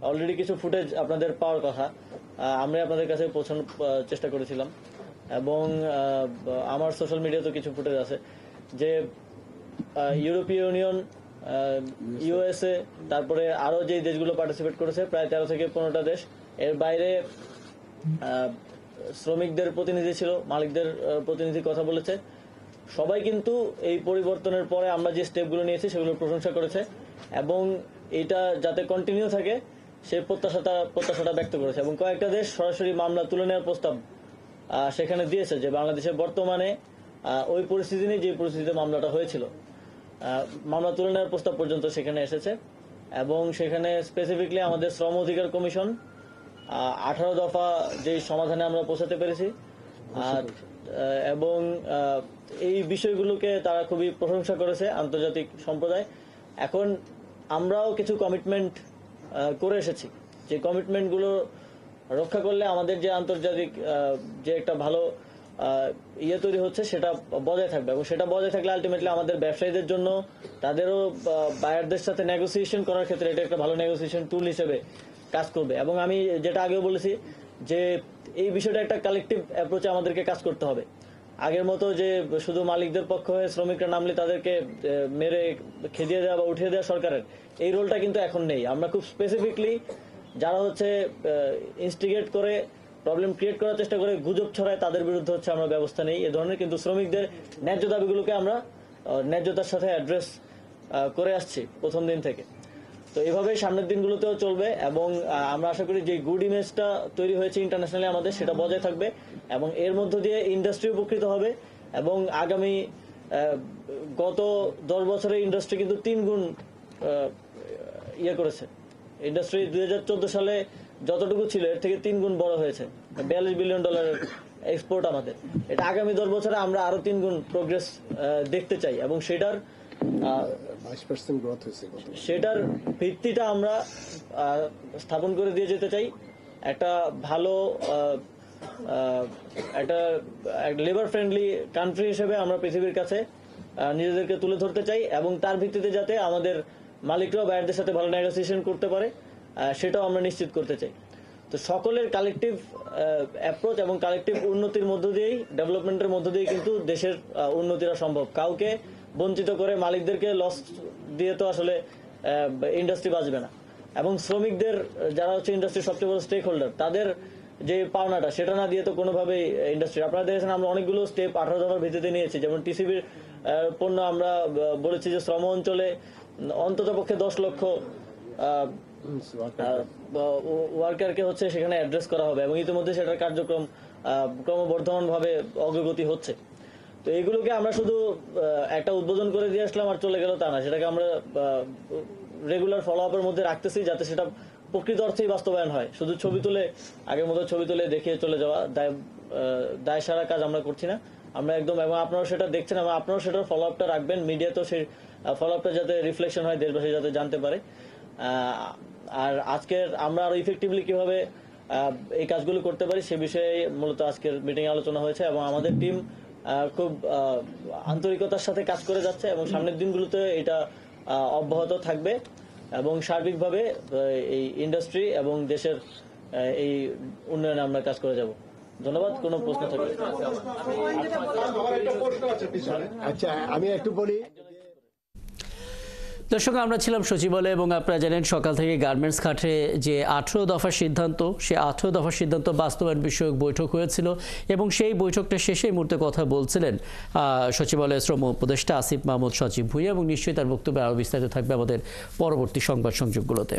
Already কিছু footage আপনাদের পাওয়ার কথা, আমরা আপনাদের কাছে পৌঁছানোর চেষ্টা করেছিলাম, এবং আমার সোশ্যাল মিডিয়াতেও কিছু ফুটেজ আছে যে ইউরোপীয় ইউনিয়ন, ইউএসএ, তারপরে আরও যে দেশগুলো পার্টিসিপেট করেছে প্রায় 13 থেকে 15টা দেশ, এর বাইরে শ্রমিকদের প্রতিনিধি ছিল, মালিকদের প্রতিনিধি কথা বলেছে। সবাই কিন্তু এই পরিবর্তনের পরে আমরা যে স্টেপগুলো নিয়েছি সেগুলোর প্রশংসা করেছে এবং এটা যাতে কন্টিনিউ থাকে সেই প্রত্যাশাটা ব্যক্ত করেছে। এবং কয়েকটা দেশ সরাসরি মামলা তুলে নেওয়ার প্রস্তাব সেখানে দিয়েছে যে বাংলাদেশে বর্তমানে ওই পরিস্থিতি নেই যে পরিস্থিতিতে মামলাটা হয়েছিল, মামলা তুলে নেওয়ার প্রস্তাব পর্যন্ত সেখানে এসেছে। এবং সেখানে স্পেসিফিকলি আমাদের শ্রম অধিকার কমিশন 18 দফা যে সমাধানে আমরা পৌঁছাতে পেরেছি, এবং এই বিষয়গুলোকে তারা খুবই প্রশংসা করেছে আন্তর্জাতিক সম্প্রদায়। এখন আমরাও কিছু কমিটমেন্ট করে এসেছি, যে কমিটমেন্টগুলো রক্ষা করলে আমাদের যে আন্তর্জাতিক যে একটা ভালো তৈরি হচ্ছে সেটা বজায় থাকবে, এবং সেটা বজায় থাকলে আলটিমেটলি আমাদের ব্যবসায়ীদের জন্য তাদেরও বায়ারদের সাথে নেগোসিয়েশন করার ক্ষেত্রে এটা একটা ভালো নেগোসিয়েশন টুল হিসেবে কাজ করবে। এবং আমি যেটা আগেও বলেছি যে এই বিষয়টা একটা কালেকটিভ অ্যাপ্রোচে আমাদেরকে কাজ করতে হবে। আগের মতো যে শুধু মালিকদের পক্ষ হয়ে শ্রমিকরা নামলে তাদেরকে মেরে খেদিয়ে দেওয়া বা উঠিয়ে দেওয়া সরকারের, এই রোলটা কিন্তু এখন নেই। আমরা খুব স্পেসিফিকলি যারা হচ্ছে ইনস্টিগেট করে প্রবলেম ক্রিয়েট করার চেষ্টা করে, গুজব ছড়ায়, তাদের বিরুদ্ধে হচ্ছে আমরা ব্যবস্থা নেই এ ধরনের। কিন্তু শ্রমিকদের ন্যায্য দাবিগুলোকে আমরা ন্যায্যতার সাথে অ্যাড্রেস করে আসছি প্রথম দিন থেকে। তো এভাবেই সামনের দিনগুলোতেও চলবে, এবং আমরা আশা করি যে গুড ইমেজটা তৈরি হয়েছে ইন্টারন্যাশনালি আমাদের, সেটা বজায় থাকবে এবং এর মধ্য দিয়ে ইন্ডাস্ট্রি উপকৃত হবে। এবং আগামী গত 10 বছরে ইন্ডাস্ট্রি কিন্তু 3 গুণ করেছে। ইন্ডাস্ট্রি 2014 সালে যতটুকু ছিল এর থেকে 3 গুণ বড় হয়েছে, $42 বিলিয়ন এক্সপোর্ট আমাদের। এটা আগামী 10 বছরে আমরা আরো 3 গুণ প্রোগ্রেস দেখতে চাই, এবং সেটার 22% গ্রোথ হয়েছে। সেটার ভিত্তিটা আমরা স্থাপন করে দিয়ে যেতে চাই। একটা ভালো একটা লেবার ফ্রেন্ডলি কান্ট্রি হিসেবে আমরা পৃথিবীর কাছে নিজেদেরকে তুলে ধরতে চাই, এবং তার ভিত্তিতে যাতে আমাদের মালিকরাও বায়ারদের সাথে ভালো নেগোসিয়েশন করতে পারে সেটাও আমরা নিশ্চিত করতে চাই। তো সকলের কালেকটিভ অ্যাপ্রোচ এবং কালেকটিভ উন্নতির মধ্য দিয়েই, ডেভেলপমেন্টের মধ্য দিয়েই কিন্তু দেশের উন্নতিটা সম্ভব। কাউকে বঞ্চিত করে মালিকদেরকে লস দিয়ে তো আসলে ইন্ডাস্ট্রি বাঁচবে না। এবং শ্রমিকদের যারা হচ্ছে ইন্ডাস্ট্রির সবচেয়ে বড় স্টেক হোল্ডার, তাদের যে পাওনাটা সেটা না দিয়ে তো কোনোভাবেই ইন্ডাস্ট্রি, আপনারা দেখেছেন আমরা অনেকগুলো স্টেপ 18 দফার ভিত্তিতে নিয়েছি। যেমন টিসিবির পণ্য আমরা বলেছি যে শ্রম অঞ্চলে অন্তত পক্ষে 10 লক্ষ ওয়ার্কারকে হচ্ছে সেখানে অ্যাড্রেস করা হবে, এবং ইতিমধ্যে সেটার কার্যক্রম ক্রমবর্ধমান ভাবে অগ্রগতি হচ্ছে। তো এগুলোকে আমরা শুধু একটা উদ্বোধন করে দিয়ে আসলাম আর চলে গেল তা না, সেটাকে আমরা রেগুলার ফলো আপের মধ্যে রাখতেছি যাতে সেটা প্রকৃত অর্থেই বাস্তবায়ন হয়। শুধু ছবি তুলে, আগের মতো ছবি তুলে দেখিয়ে চলে যাওয়া দায় সারা কাজ আমরা করছি না। আমরা একদম, এবং আপনারাও সেটা দেখছেন, এবং আপনারাও সেটার ফলো আপটা রাখবেন। মিডিয়াতেও সেই ফলো আপটা যাতে রিফ্লেকশন হয়, দেশবাসী যাতে জানতে পারে। আর আজকের আমরা আরো ইফেক্টিভলি কিভাবে এই কাজগুলো করতে পারি সে বিষয়ে মূলত আজকের মিটিং এ আলোচনা হয়েছে, এবং আমাদের টিম খুব আন্তরিকতার সাথে কাজ করে যাচ্ছে, এবং সামনের দিনগুলোতে এটা অব্যাহত থাকবে, এবং সার্বিকভাবে এই ইন্ডাস্ট্রি এবং দেশের এই উন্নয়নে আমরা কাজ করে যাব। ধন্যবাদ। কোনো প্রশ্ন থাকলে। আচ্ছা, আমি একটু বলি। দর্শক, আমরা ছিলাম সচিবালয়ে, এবং আপনারা জানেন সকাল থেকে গার্মেন্টস খাতে যে 18 দফার সিদ্ধান্ত, সেই 18 দফার সিদ্ধান্ত বাস্তবায়ন বিষয়ক বৈঠক হয়েছিল, এবং সেই বৈঠকটা শেষে এই মুহূর্তে কথা বলছিলেন সচিবালয়ের শ্রম উপদেষ্টা আসিফ মাহমুদ সচিব ভুঁইয়া, এবং নিশ্চয়ই তার বক্তব্যে আরও বিস্তারিত থাকবে আমাদের পরবর্তী সংবাদ সংযোগগুলোতে।